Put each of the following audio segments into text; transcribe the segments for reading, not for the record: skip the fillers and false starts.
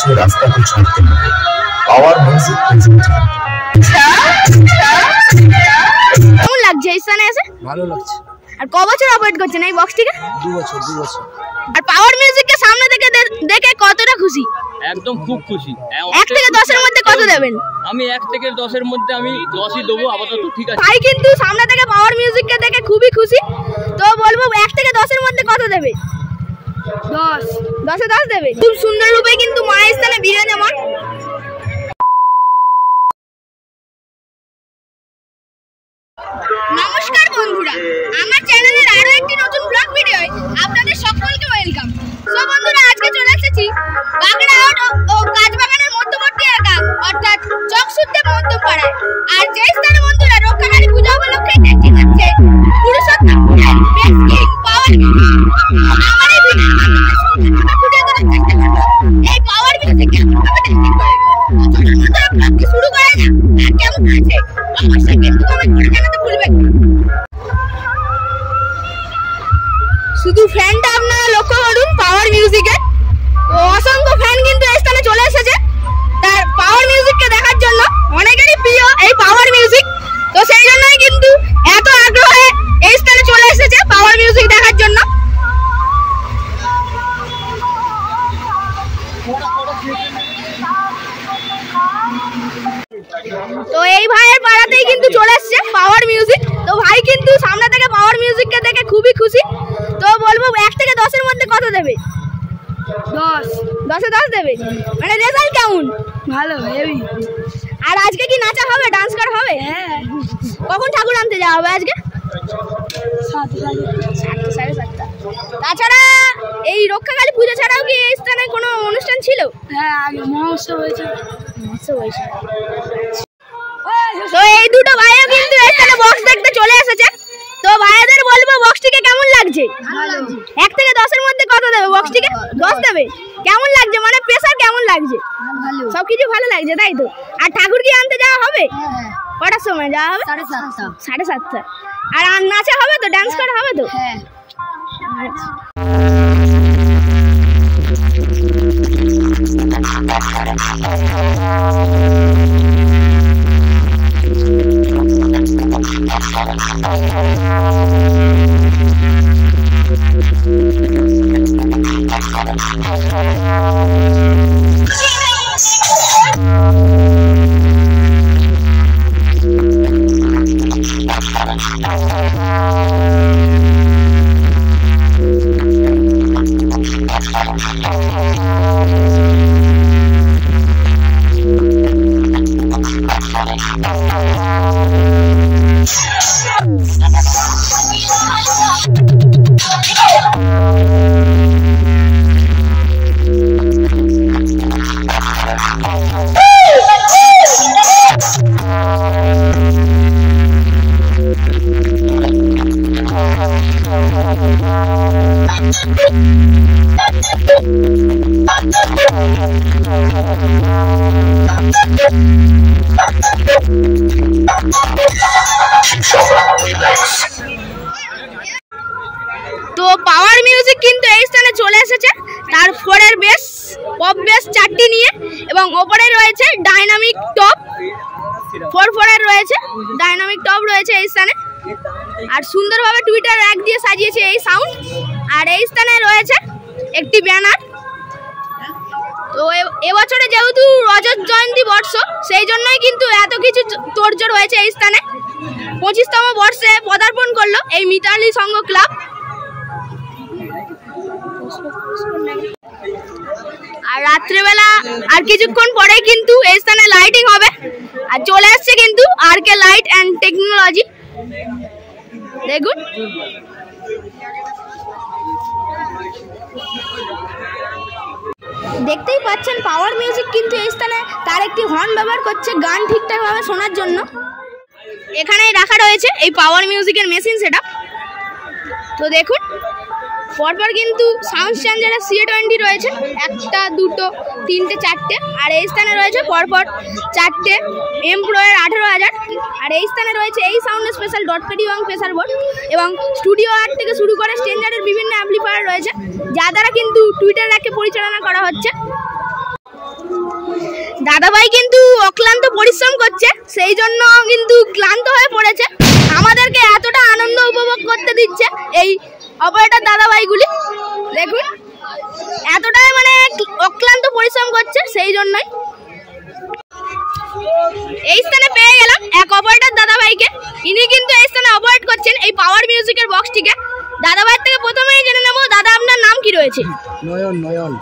হচ্ছে রাস্তাতে ছাড়তে হবে। Power music presenter. কেমন লাগছে এই স্থানে এসে? ভালো লাগছে। আর ক বছর অপারেট করছেন এই বক্সটিকে? 2 বছর। আর পাওয়ার মিউজিককে সামনে থেকে দেখে কতটা খুশি? একদম খুব খুশি। 1 থেকে 10 এর মধ্যে কত দেবেন? আমি 1 থেকে 10 এর মধ্যে আমি 10ই দেবো আপাতত। ঠিক আছে। ভাই কিন্তু সামনে থেকে পাওয়ার মিউজিককে দেখে খুবই খুশি, তো বলবো 1 থেকে 10 এর মধ্যে কত দেবে? 10। 10 এ 10 দেবে। খুব সুন্দর রূপে কিন্তু মায়ের স্থানে বিরাজমান। নমস্কার বন্ধুরা, আমার চ্যানেলের আরো একটি নতুন ব্লগ ভিডিওয় আপনাদের সকলকে ওয়েলকাম। সো বন্ধুরা, আজকে চলে এসেছি বাগড়াহাট ও কাজবাগানের মধ্যবর্তী এলাকা অর্থাৎ চকসুদ্দে মধ্যপাড়ায়। আর যে স্থানে বন্ধুরা রক্ষাকালী পূজা উপলক্ষে দেখতে হচ্ছে পুরুষোত্তমপুরের বেস্ট কিং পাওয়ার মিউজিক। আমার এই ভিডিওতে ফুটিয়ে তোলার চেষ্টা করব এই পাওয়ার মিউজিক কেমন ভাবে টেস্টিং করে। চলুন বন্ধুরা, ব্লগটি শুরু করা যাক। আর কেমন আছে অবশ্যই কিন্তু কমেন্ট করে জানাতে ভুলবেন না। শুধু ফ্যানটা আপনারা লক্ষ্য করুন পাওয়ার মিউজিকের, অসংখ্য ফ্যান কিন্তু এই স্থানে চলে এসেছে তার পাওয়ার মিউজিককে দেখার জন্য। অনেকেরই প্রিয় এই পাওয়ার মিউজিক, তো সেই জন্যই কিন্তু এত আগ্রহে এই স্থানে চলে এসেছে পাওয়ার মিউজিক দেখার জন্য। তো এই ভাইয়ের পাড়াতেই কিন্তু চলে এসেছে পাওয়ার মিউজিক, তো ভাই কিন্তু সামনে থেকে পাওয়ার মিউজিককে দেখে খুবই খুশি, তো বলবো 1 থেকে 10 এর মধ্যে কত দেবে? 10। 10 এ 10 দেবে। মানে রেজাল্ট কেমন? ভালো, হেভি। আর আজকে কি নাচা হবে, ডান্স করা হবে? হ্যাঁ। কখন ঠাকুর আনতে যাওয়া হবে আজকে? 7:30। তাছাড়া এই রক্ষাকালী পূজা ছাড়াও কি এই স্থানে কোনো অনুষ্ঠান ছিল? হ্যাঁ, আগে মহোৎসব হয়েছে। তো এই দুটো ভাইও কিন্তু এখানে বক্স দেখতে চলে এসেছে, তো ভাইদের বলবো বক্সটিকে কেমন লাগছে? 1 থেকে 10 এর মধ্যে কত দেবে বক্সটিকে? 10 দেবে। কেমন লাগছে, মানে প্রেসার কেমন লাগছে? সবকিছু ভালো লাগছে, তাই তো? আর ঠাকুর কি আনতে যাওয়া হবে? কটার সময় যাওয়া হবে? 7:30। আর নাচা হবে তো, ডান্স করা হবে তো? হ্যাঁ। তো পাওয়ার মিউজিক কিন্তু এই স্থানে চলে এসেছে তার 4-এর বেস, পপ বেস 4টি নিয়ে, এবং ওপরে রয়েছে ডাইনামিক টপ। 4-4-এর রয়েছে ডাইনামিক টপ রয়েছে এই স্থানে। আর সুন্দরভাবে টুইটার র্যাক দিয়ে সাজিয়েছে এই সাউন্ড। আর এই স্থানে রয়েছে একটি ব্যানার। তো এবছরে যেহেতু রজত জয়ন্তী বর্ষ, সেই জন্যই কিন্তু এত কিছু তোড়জোড় হয়েছে এই স্থানে। 25তম বর্ষে পদার্পণ করলো এই মিতালি সংঘ ক্লাব। আর রাত্রেবেলা আর কিছুক্ষণ পরেই কিন্তু এই স্থানে লাইটিং হবে। আর চলে আসছে কিন্তু RK লাইট অ্যান্ড টেকনোলজি, দেখুন। দেখতেই পাচ্ছেন পাওয়ার মিউজিক কিন্তু এই স্থানে তার একটি হর্ন ব্যবহার করছে গান ঠিকঠাকভাবে শোনার জন্য। এখানেই রাখা রয়েছে এই পাওয়ার মিউজিকের মেশিন সেটআপ। তো দেখুন পরপর কিন্তু সাউন্ড চেঞ্জারের CA20 রয়েছে, 1টা 2টো 3টে 4টে। আর এই স্থানে রয়েছে পরপর 4টে M Pro এর 18,000। আর এই স্থানে রয়েছে এই সাউন্ড স্পেশাল .PD এবং প্রেসার বোর্ড এবং স্টুডিও আর্ট থেকে শুরু করে স্টেঞ্জারের বিভিন্ন অ্যাম্পলিফায়ার রয়েছে, যা দ্বারা কিন্তু টুইটার র্যাককে পরিচালনা করা হচ্ছে। দাদাভাই কিন্তু অক্লান্ত পরিশ্রম করছে, সেই জন্য কিন্তু ক্লান্ত হয়ে পড়েছে। আমাদেরকে এতটা আনন্দ উপভোগ করতে দিচ্ছে এই অপারেটর দাদাভাইগুলি, দেখুন এতটাই মানে অক্লান্ত পরিশ্রম করছে, সেই জন্যই। এই স্থানে পেয়ে গেলাম এক অপারেটর দাদাভাইকে, ইনি কিন্তু এই স্থানে অপারেট করছেন এই পাওয়ার মিউজিকের বক্সটিকে। দাদাভাইয়ের থেকে প্রথমেই জেনে নেবো, দাদা আপনার নাম কি রয়েছে? নয়ন। নয়ন।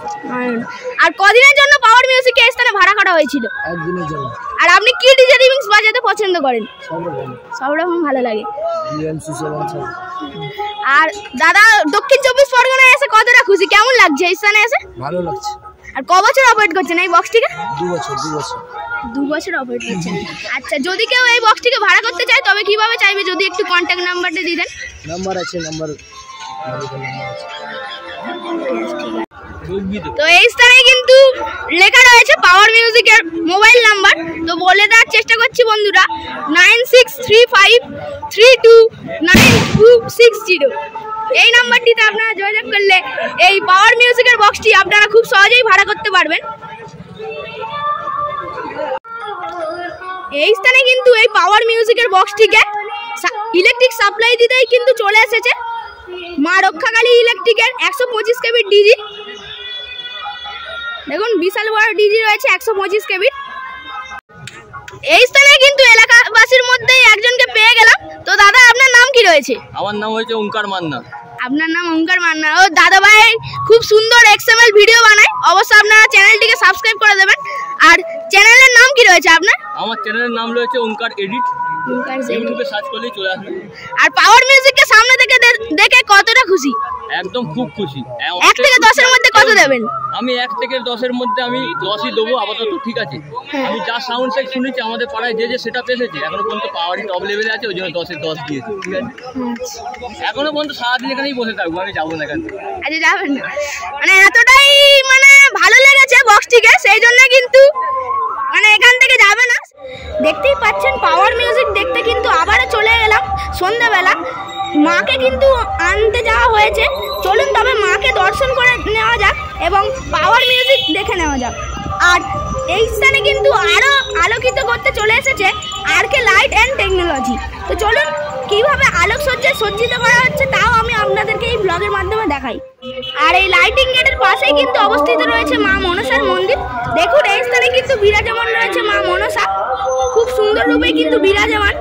আর কদিনের জন্য পাওয়ার মিউজিকে এই স্থানে ভাড়া করা হয়েছিল? একদিনের জন্য। আর আপনি কি ডিজে রিমিক্স বাজাতে পছন্দ করেন? সব রকম ভালো লাগে। আর দাদা দক্ষিণ 24 পরগনায় এসে কতটা খুশি, কেমন লাগছে এই স্থানে এসে? ভালো লাগছে। আর ক বছর অপারেট করছেন এই বক্সটিকে? 2 বছর। 2 বছর অপারেট করছেন। আচ্ছা, যদি কেউ এই বক্সটিকে ভাড়া করতে চায় তবে কিভাবে চাইবে, যদি একটু কন্ট্যাক্ট নাম্বারটা দিয়ে দেন। নাম্বার আছে, নাম্বার আছে। তো এই স্থানে কিন্তু লেখা রয়েছে পাওয়ার মিউজিকের মোবাইল নাম্বার। তো বলে দেওয়ার চেষ্টা করছি বন্ধুরা, 9635329260। এই নাম্বারটিতে আপনারা যোগাযোগ করলে এই পাওয়ার মিউজিকের বক্সটি আপনারা খুব সহজেই ভাড়া করতে পারবেন। এই স্থানে কিন্তু এই পাওয়ার মিউজিকের বক্সটিকে ইলেকট্রিক সাপ্লাই দিতেই কিন্তু চলে এসেছে মা রক্ষাকালী ইলেকট্রিকের 125 কেবির ডিজি। দেখুন বিশাল বড় ডিজি রয়েছে 125 কেবির। এই স্থানে কিন্তু এলাকাবাসীর মধ্যে একজনকে পেয়ে গেলাম। তো দাদা আপনার নাম কি রয়েছে? আমার নাম হয়েছে ওঙ্কার মান্না। আপনার নাম ওঙ্কার মান্না। ও দাদা ভাই খুব সুন্দর XML ভিডিও বানায়, অবশ্যই আপনারা চ্যানেলটিকে সাবস্ক্রাইব করে দেবেন। আর চ্যানেলের নাম কি রয়েছে আপনার? আমার চ্যানেলের নাম রয়েছে ওঙ্কার এডিট, ইউটিউবে সার্চ করলেই চলে আসবে। আর পাওয়ার মিউজিককে সামনে থেকে দেখে কতটা খুশি? একদম খুব খুশি। 1 থেকে 10-এর মধ্যে কত দেবেন? আমি 1 থেকে 10-এর মধ্যে আমি 10ই দেবো আপাতত, ঠিক আছে। আমি যা সাউন্ড চেক শুনেছি আমাদের পাড়ায় যে সেটা পেয়েছে, এখনো পর্যন্ত পাওয়ারই টপ লেভেলে আছে, ওই জন্য 10-এ 10 দিয়েছি, ঠিক আছে। এখনো পর্যন্ত সারাদিন এখানেই বসে থাকবো, আমি যাবো না এখান থেকে। আচ্ছা যাবেন না, মানে এতটাই মানে ভালো লেগেছে বক্সটিকে, সেই জন্য কিন্তু মানে এখান থেকে যাবে না। দেখতেই পাচ্ছেন পাওয়ার মিউজিক দেখতে কিন্তু আবারও চলে গেলাম সন্ধ্যাবেলা। মাকে কিন্তু আনতে যাওয়া হয়েছে, চলুন তবে মাকে দর্শন করে নেওয়া যাক এবং পাওয়ার মিউজিক দেখে নেওয়া যাক। আর এই স্থানে কিন্তু আরও আলোকিত করতে চলে এসেছে RK লাইট অ্যান্ড টেকনোলজি। তো চলুন কীভাবে আলোকসজ্জায় সজ্জিত করা হচ্ছে তাও আমি আপনাদেরকে এই ব্লগের মাধ্যমে দেখাই। আর এই লাইটিং গেটের পাশেই কিন্তু অবস্থিত রয়েছে মা মনসার মন্দির। দেখুন এই স্থানে কিন্তু বিরাজমান রয়েছে মা মনসা, খুব সুন্দর রূপে কিন্তু বিরাজমান।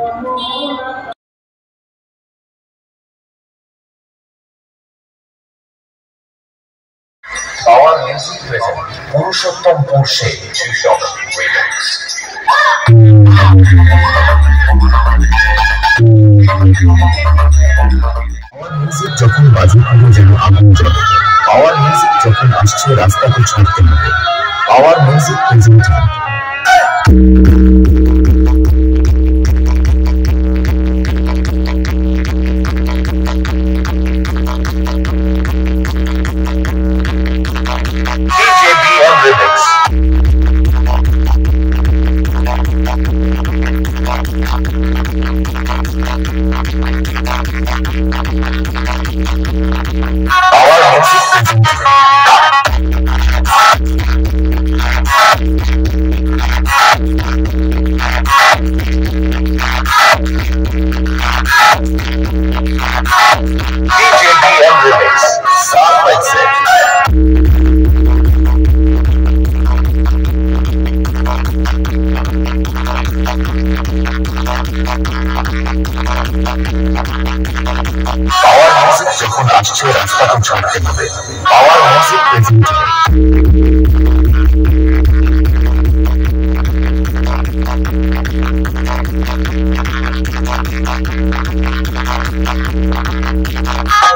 পাওয়ার মিউজিক প্রেজেন্ট পুরুষোত্তম পুরুষে শীর্ষক রিমিক্স। পাওয়ার মিউজিক যখন বাজে পুরো যেন আগুন জ্বলে। পাওয়ার মিউজিক যখন আসছে রাস্তাকে ছাড়তে হবে। Power music present DJBM Remix. Our music DJBM Remix. Sound like that. Power music যখন আসছে রাস্তাকে ছাড়তে হবে। Power music present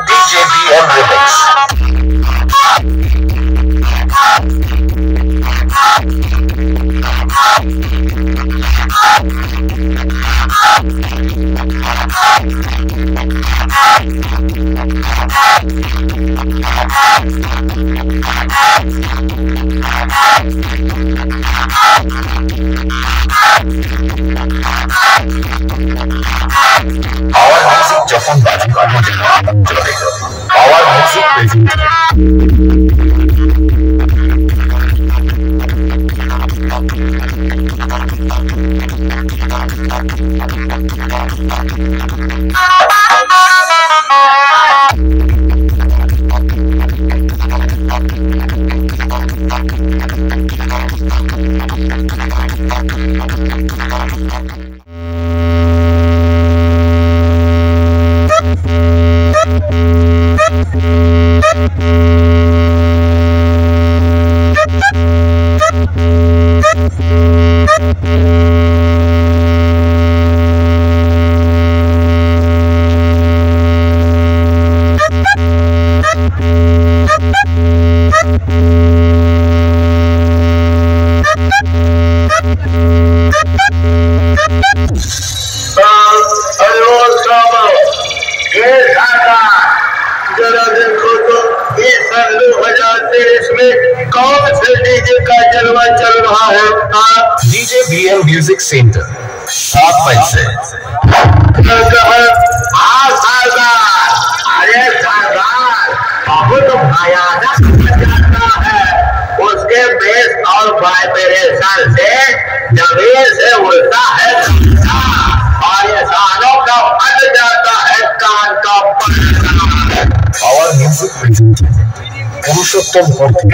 DJBM Remix. Our music যখন বাজে কানে যেন আগুন জ্বলে। Our music present जरा देखो तो इस सन 2023 में कौन से डीजे का जलवा चल रहा है। डीजे BM म्यूजिक सेंटर 7 मई से। अरे सरदार बहुत भयानक जाता है, उसके बेस और वाइब्रेशन से जमीन से उड़ता है और इंसानों का फट जाता है कान का पट्टा। Our music presented पुरुषोत्तम मूर्ति।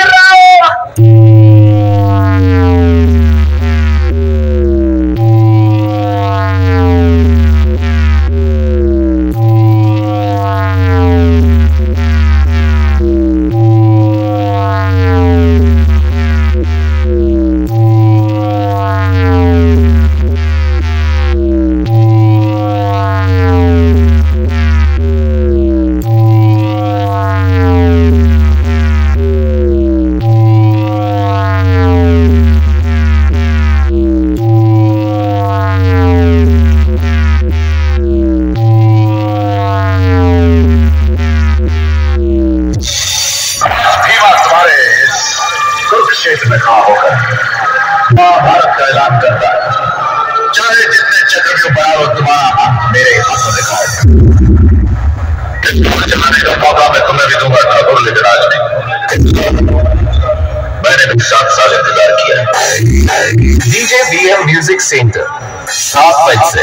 कुरुक्षेत्र में खड़ा होकर महाभारत का ऐलान करता है, चाहे जितने चक्रव्यूह बना लो तुम्हारा हाथ मेरे हाथों में खाओ। चलाने का मौका मैं तुम्हें भी दूंगा ठाकुर लिजराज ने। मैंने भी 7 साल इंतजार किया। डीजे BM म्यूजिक सेंटर 7 मई से।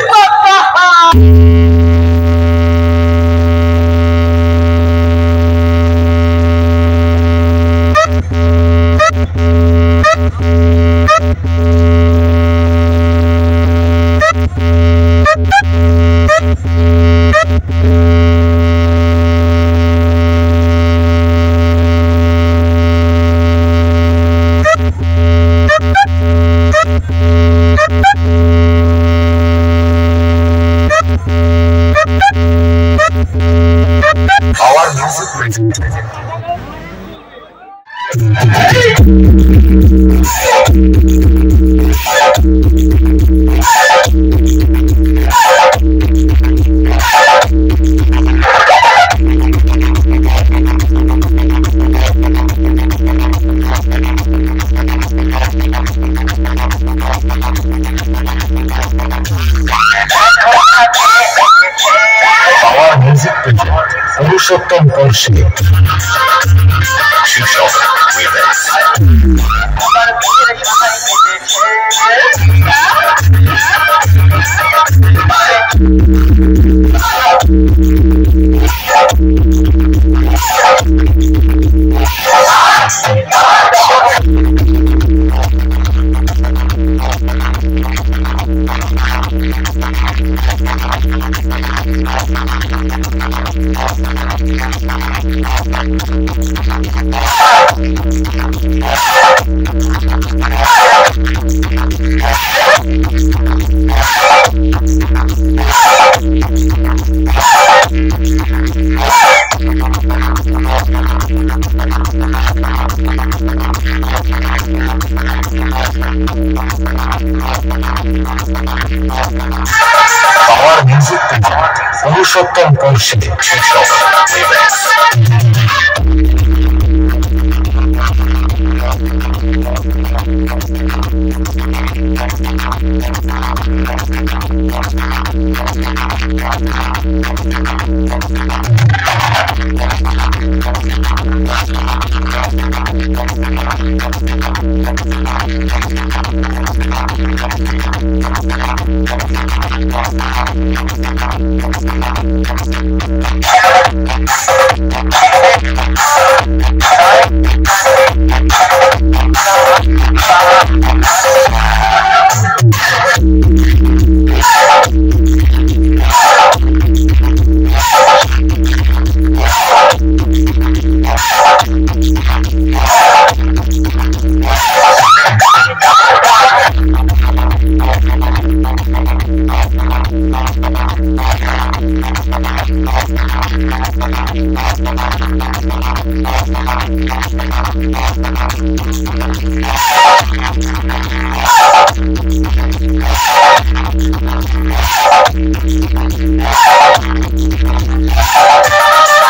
Our music presented Purushottam Parshe Our music presented Purushottam Parshe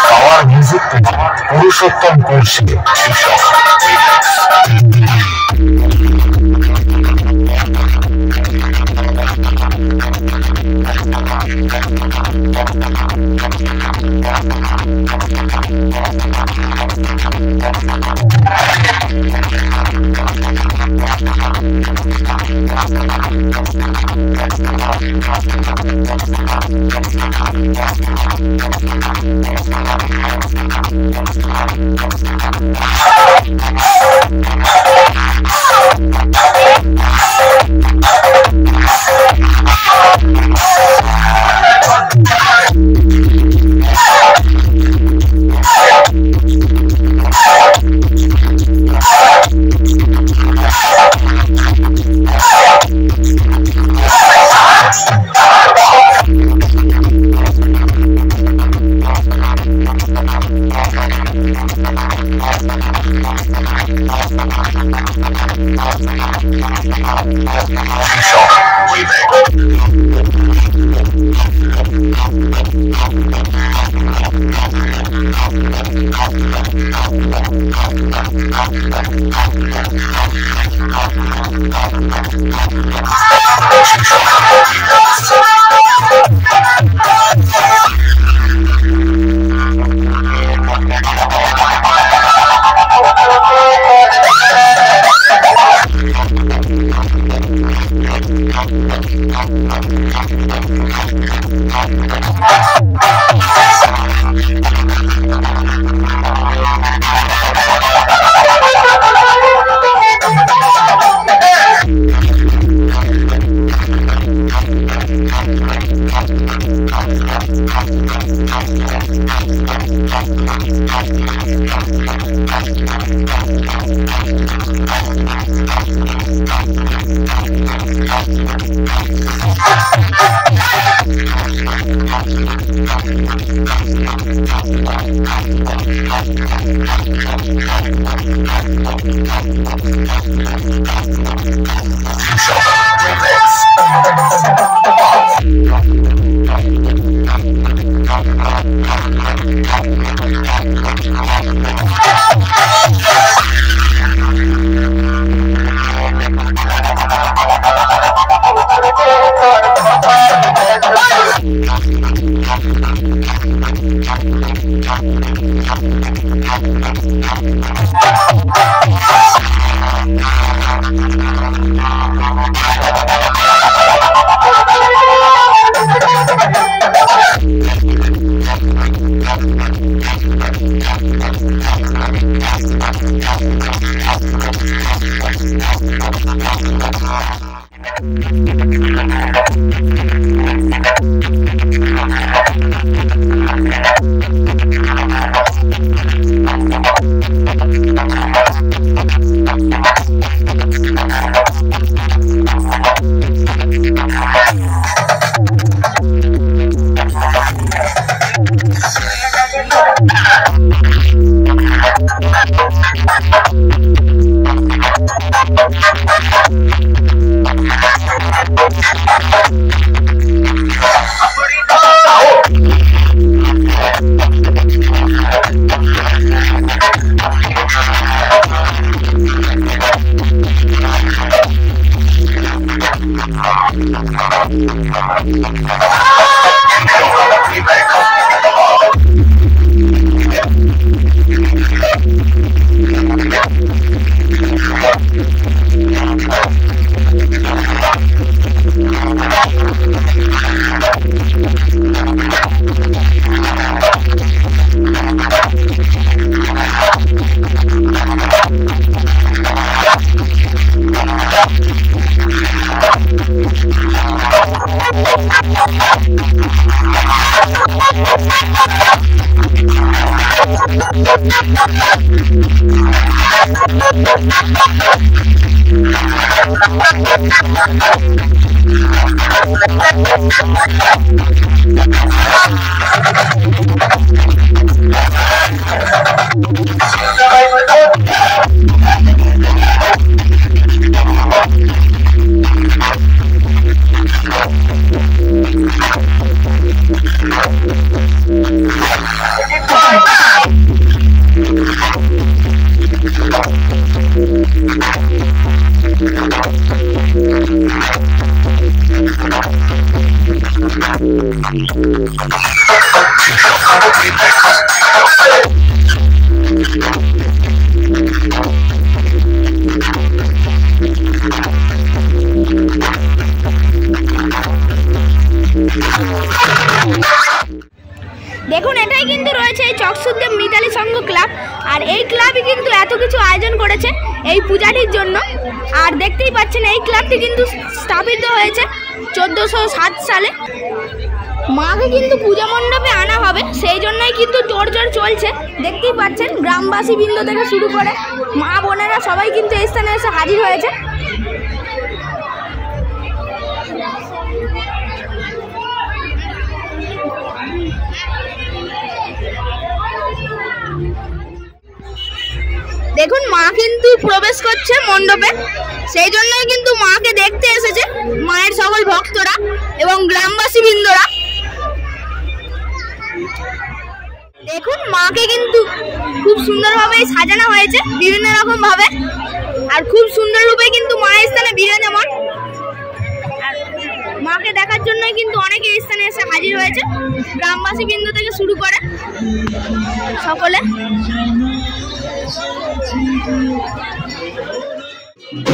power music Purushottam করছে শীর্ষক দেখুন এটাই কিন্তু রয়েছে এই চকসুদেব মিতালি সংঘ ক্লাব। আর এই ক্লাবই কিন্তু এত কিছু আয়োজন করেছে এই পূজাটির জন্য। আর দেখতেই পাচ্ছেন এই ক্লাবটি কিন্তু স্থাপিত হয়েছে 1407 সালে। মাকে কিন্তু পূজা মণ্ডপে আনা হবে, সেই জন্যই কিন্তু তোড়জোড় চলছে। দেখতেই পাচ্ছেন গ্রামবাসী বৃন্দ থেকে শুরু করে মা বোনেরা সবাই কিন্তু এই স্থানে এসে হাজির হয়েছে। দেখুন মা কিন্তু প্রবেশ করছে মণ্ডপে, সেই জন্যই কিন্তু মাকে দেখতে এসেছে মায়ের সকল ভক্তরা এবং গ্রামবাসী বৃন্দরা। দেখুন মাকে কিন্তু খুব সুন্দরভাবে সাজানো হয়েছে বিভিন্ন রকম ভাবে, আর খুব সুন্দর রূপে কিন্তু মায়ের স্থানে বিরাজমান। আর মাকে দেখার জন্যই কিন্তু অনেকে এই স্থানে এসে হাজির হয়েছে, গ্রামবাসী বৃন্দ থেকে শুরু করে সকলে।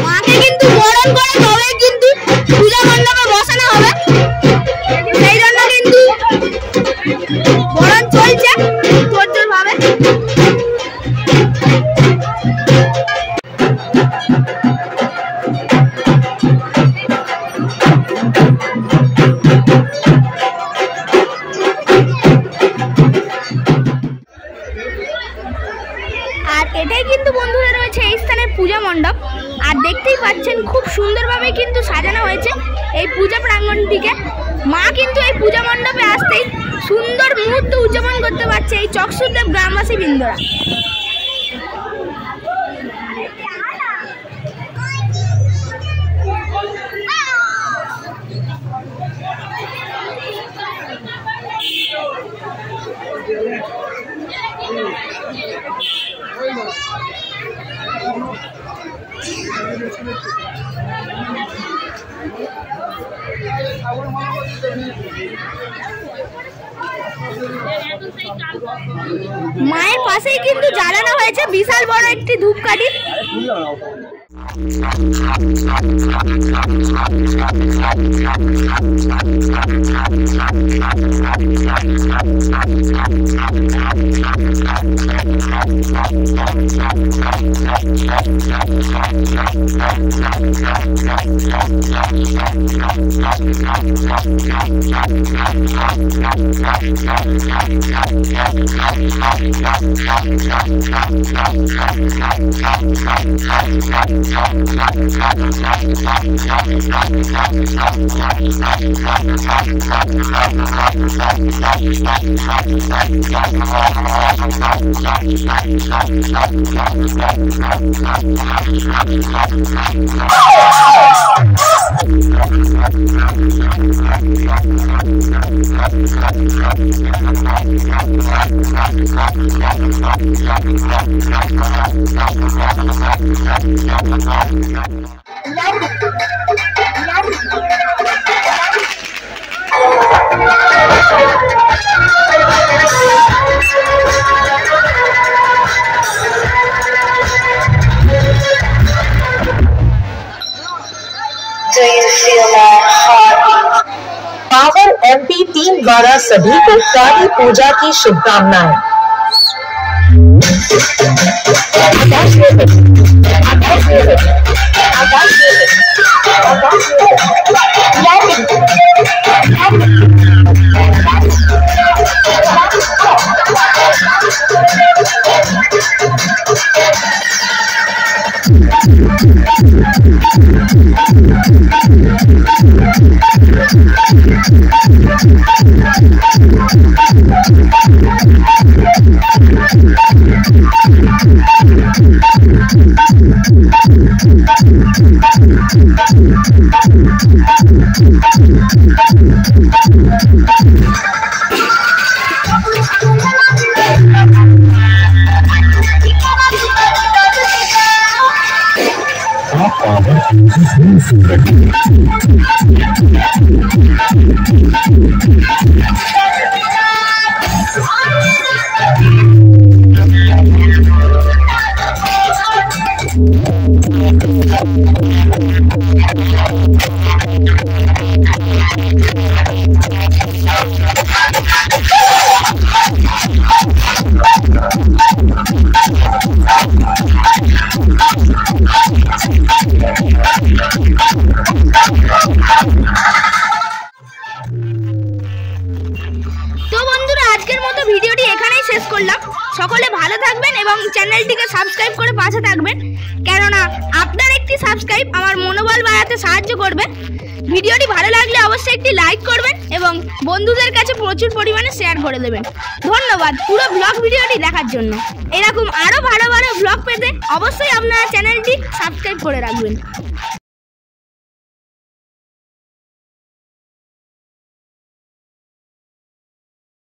মাকে কিন্তু বরণ করে তবে কিন্তু পূজা মণ্ডপে বসানো হবে, সেই জন্য কিন্তু বরণ চলছে তোড়জোড় ভাবে। আর এটাই কিন্তু বন্ধুরা রয়েছে এই স্থানের পূজা মণ্ডপ। আর দেখতেই পাচ্ছেন খুব সুন্দরভাবে কিন্তু সাজানো হয়েছে এই পূজা প্রাঙ্গণটিকে। মা কিন্তু এই পূজা মণ্ডপে আসতেই সুন্দর মুহূর্ত উদযাপন করতে পারছে এই চকসুদেব গ্রামবাসী বৃন্দরা। মায়ের পাশেই কিন্তু জ্বালানো হয়েছে বিশাল বড় একটি ধূপকাঠি। पावर MP टीम द्वारा सभी को काली पूजा की शुभकामनाएं। শেষ করলাম। সকলে ভালো থাকবেন এবং চ্যানেলটিকে সাবস্ক্রাইব করে পাশে থাকবেন, কেননা আপনার একটি সাবস্ক্রাইব আমার মনোবল বাড়াতে সাহায্য করবে। ভিডিওটি ভালো লাগলে অবশ্যই একটি লাইক করবেন এবং বন্ধুদের কাছে প্রচুর পরিমাণে শেয়ার করে দেবেন। ধন্যবাদ পুরো ব্লগ ভিডিওটি দেখার জন্য। এরকম আরও ভালো ভালো ব্লগ পেতে অবশ্যই আপনারা চ্যানেলটি সাবস্ক্রাইব করে রাখবেন।